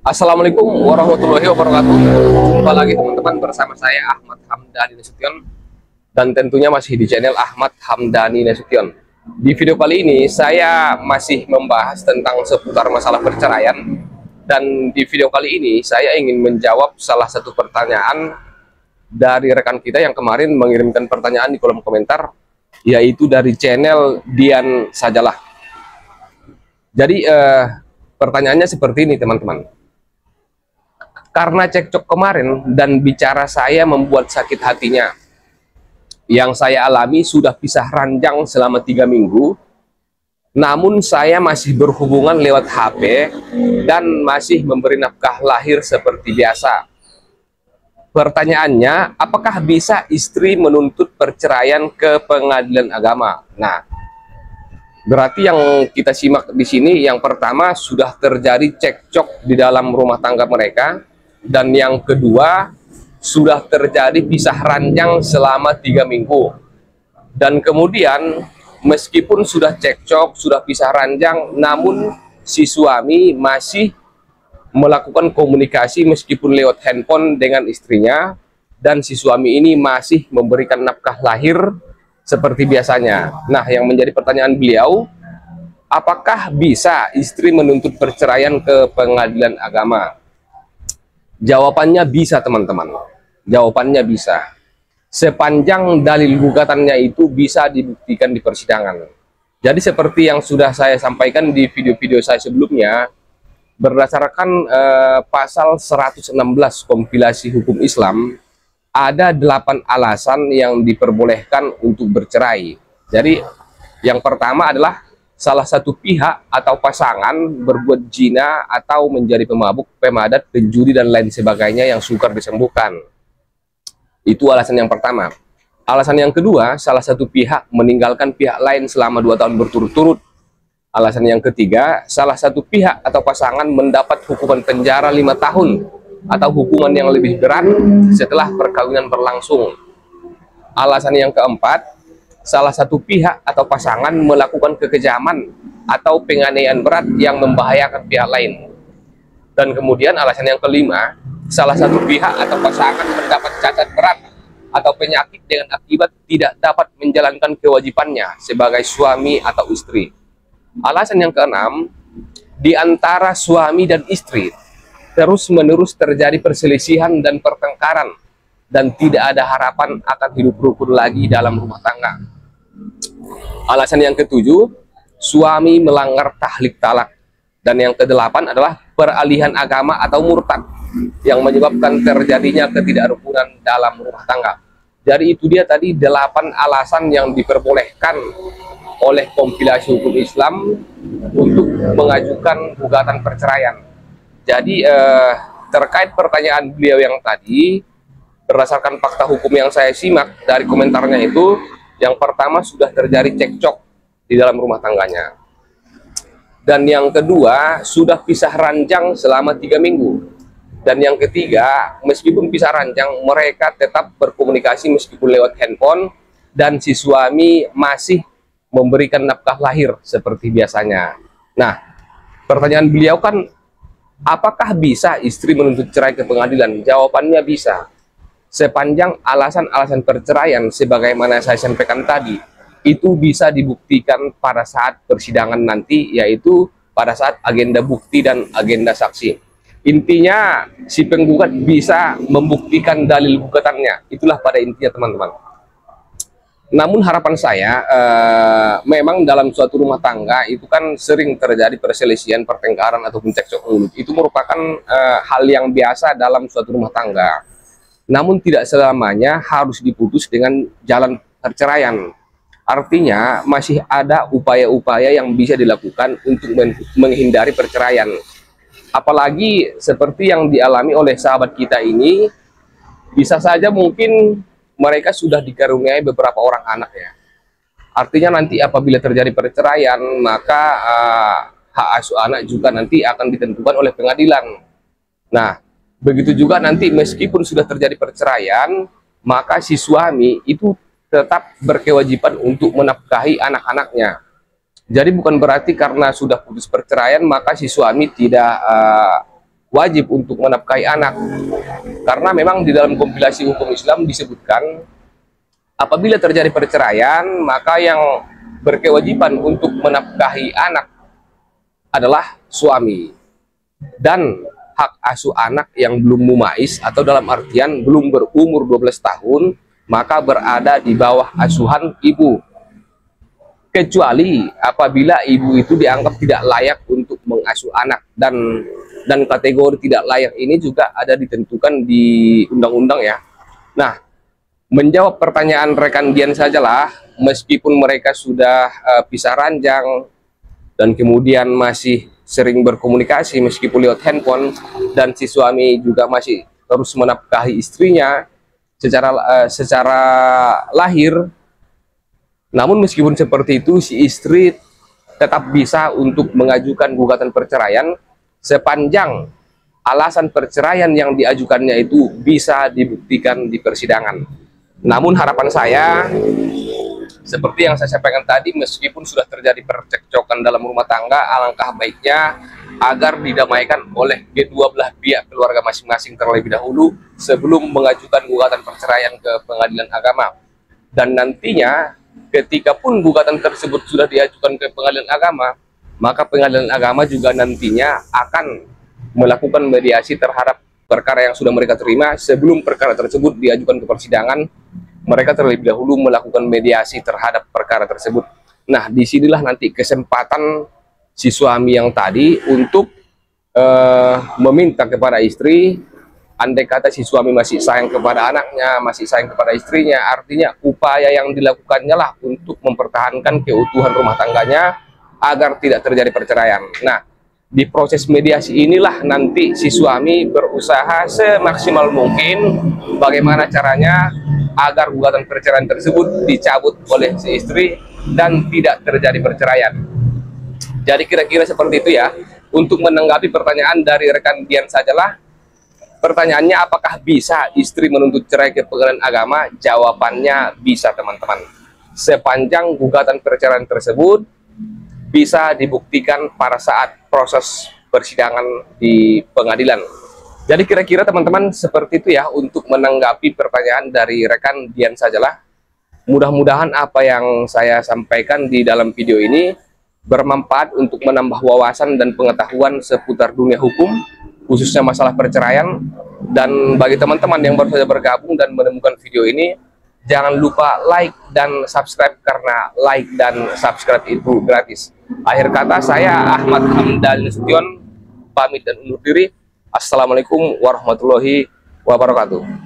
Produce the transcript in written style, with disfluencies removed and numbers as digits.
Assalamualaikum warahmatullahi wabarakatuh. Jumpa lagi teman-teman bersama saya Ahmad Hamdani Nasution, dan tentunya masih di channel Ahmad Hamdani Nasution. Di video kali ini saya masih membahas tentang seputar masalah perceraian, dan di video kali ini saya ingin menjawab salah satu pertanyaan dari rekan kita yang kemarin mengirimkan pertanyaan di kolom komentar, yaitu dari channel Dian Sajalah. Jadi pertanyaannya seperti ini teman-teman. Karena cekcok kemarin dan bicara saya membuat sakit hatinya. Yang saya alami sudah pisah ranjang selama 3 minggu. Namun saya masih berhubungan lewat HP dan masih memberi nafkah lahir seperti biasa. Pertanyaannya, apakah bisa istri menuntut perceraian ke pengadilan agama? Nah, berarti yang kita simak di sini yang pertama sudah terjadi cekcok di dalam rumah tangga mereka. Dan yang kedua, sudah terjadi pisah ranjang selama 3 minggu. Dan kemudian, meskipun sudah cekcok, sudah pisah ranjang, namun si suami masih melakukan komunikasi meskipun lewat handphone dengan istrinya. Dan si suami ini masih memberikan nafkah lahir seperti biasanya. Nah, yang menjadi pertanyaan beliau, apakah bisa istri menuntut perceraian ke pengadilan agama? Jawabannya bisa teman-teman, jawabannya bisa. Sepanjang dalil gugatannya itu bisa dibuktikan di persidangan. Jadi seperti yang sudah saya sampaikan di video-video saya sebelumnya, berdasarkan pasal 116 kompilasi hukum Islam, ada 8 alasan yang diperbolehkan untuk bercerai. Jadi yang pertama adalah salah satu pihak atau pasangan berbuat zina atau menjadi pemabuk, pemadat, penjudi, dan lain sebagainya yang sukar disembuhkan. Itu alasan yang pertama. Alasan yang kedua, salah satu pihak meninggalkan pihak lain selama 2 tahun berturut-turut. Alasan yang ketiga, salah satu pihak atau pasangan mendapat hukuman penjara 5 tahun atau hukuman yang lebih berat setelah perkawinan berlangsung. Alasan yang keempat, salah satu pihak atau pasangan melakukan kekejaman atau penganiayaan berat yang membahayakan pihak lain. Dan kemudian alasan yang kelima, salah satu pihak atau pasangan mendapat cacat berat atau penyakit dengan akibat tidak dapat menjalankan kewajibannya sebagai suami atau istri. Alasan yang keenam, di antara suami dan istri terus-menerus terjadi perselisihan dan pertengkaran dan tidak ada harapan akan hidup rukun lagi dalam rumah tangga. Alasan yang ketujuh, suami melanggar tahlik talak. Dan yang kedelapan adalah peralihan agama atau murtad yang menyebabkan terjadinya ketidakrukunan dalam rumah tangga. Jadi itu dia tadi 8 alasan yang diperbolehkan oleh kompilasi hukum Islam untuk mengajukan gugatan perceraian. Jadi terkait pertanyaan beliau yang tadi, berdasarkan fakta hukum yang saya simak dari komentarnya itu, yang pertama sudah terjadi cekcok di dalam rumah tangganya. Dan yang kedua sudah pisah ranjang selama 3 minggu. Dan yang ketiga, meskipun pisah ranjang, mereka tetap berkomunikasi meskipun lewat handphone. Dan si suami masih memberikan nafkah lahir seperti biasanya. Nah, pertanyaan beliau kan, apakah bisa istri menuntut cerai ke pengadilan? Jawabannya bisa. Sepanjang alasan-alasan perceraian sebagaimana saya sampaikan tadi itu bisa dibuktikan pada saat persidangan nanti, yaitu pada saat agenda bukti dan agenda saksi. Intinya si penggugat bisa membuktikan dalil gugatannya, itulah pada intinya teman-teman. Namun harapan saya memang dalam suatu rumah tangga itu kan sering terjadi perselisihan, pertengkaran ataupun cekcok mulut. Itu merupakan hal yang biasa dalam suatu rumah tangga. Namun tidak selamanya harus diputus dengan jalan perceraian. Artinya masih ada upaya-upaya yang bisa dilakukan untuk menghindari perceraian. Apalagi seperti yang dialami oleh sahabat kita ini, bisa saja mungkin mereka sudah dikaruniai beberapa orang anak ya. Artinya nanti apabila terjadi perceraian, maka hak asuh anak juga nanti akan ditentukan oleh pengadilan. Nah, begitu juga nanti meskipun sudah terjadi perceraian, maka si suami itu tetap berkewajiban untuk menafkahi anak-anaknya. Jadi bukan berarti karena sudah putus perceraian maka si suami tidak wajib untuk menafkahi anak. Karena memang di dalam kompilasi hukum Islam disebutkan apabila terjadi perceraian, maka yang berkewajiban untuk menafkahi anak adalah suami. Dan hak asuh anak yang belum mumais atau dalam artian belum berumur 12 tahun, maka berada di bawah asuhan ibu. Kecuali apabila ibu itu dianggap tidak layak untuk mengasuh anak, dan kategori tidak layak ini juga ada ditentukan di undang-undang ya. Nah, menjawab pertanyaan rekan Dian sajalah, meskipun mereka sudah pisah ranjang dan kemudian masih sering berkomunikasi meskipun lewat handphone, dan si suami juga masih terus menafkahi istrinya secara lahir. Namun meskipun seperti itu, si istri tetap bisa untuk mengajukan gugatan perceraian sepanjang alasan perceraian yang diajukannya itu bisa dibuktikan di persidangan. Namun harapan saya, seperti yang saya sampaikan tadi, meskipun sudah terjadi percekcokan dalam rumah tangga, alangkah baiknya agar didamaikan oleh kedua belah pihak keluarga masing-masing terlebih dahulu sebelum mengajukan gugatan perceraian ke pengadilan agama. Dan nantinya ketika pun gugatan tersebut sudah diajukan ke pengadilan agama, maka pengadilan agama juga nantinya akan melakukan mediasi terhadap perkara yang sudah mereka terima. Sebelum perkara tersebut diajukan ke persidangan, mereka terlebih dahulu melakukan mediasi terhadap perkara tersebut. Nah, disinilah nanti kesempatan si suami yang tadi untuk meminta kepada istri. Andai kata si suami masih sayang kepada anaknya, masih sayang kepada istrinya, artinya upaya yang dilakukannya lah untuk mempertahankan keutuhan rumah tangganya agar tidak terjadi perceraian. Nah, di proses mediasi inilah nanti si suami berusaha semaksimal mungkin bagaimana caranya agar gugatan perceraian tersebut dicabut oleh si istri dan tidak terjadi perceraian. Jadi kira-kira seperti itu ya. Untuk menanggapi pertanyaan dari rekan Dian sajalah, pertanyaannya apakah bisa istri menuntut cerai ke pengadilan agama? Jawabannya bisa, teman-teman. Sepanjang gugatan perceraian tersebut bisa dibuktikan pada saat proses persidangan di pengadilan. Jadi kira-kira teman-teman seperti itu ya untuk menanggapi pertanyaan dari rekan Dian sajalah. Mudah-mudahan apa yang saya sampaikan di dalam video ini bermanfaat untuk menambah wawasan dan pengetahuan seputar dunia hukum, khususnya masalah perceraian. Dan bagi teman-teman yang baru saja bergabung dan menemukan video ini, jangan lupa like dan subscribe, karena like dan subscribe itu gratis. Akhir kata, saya Ahmad Hamdan Nasution pamit dan undur diri. Assalamualaikum warahmatullahi wabarakatuh.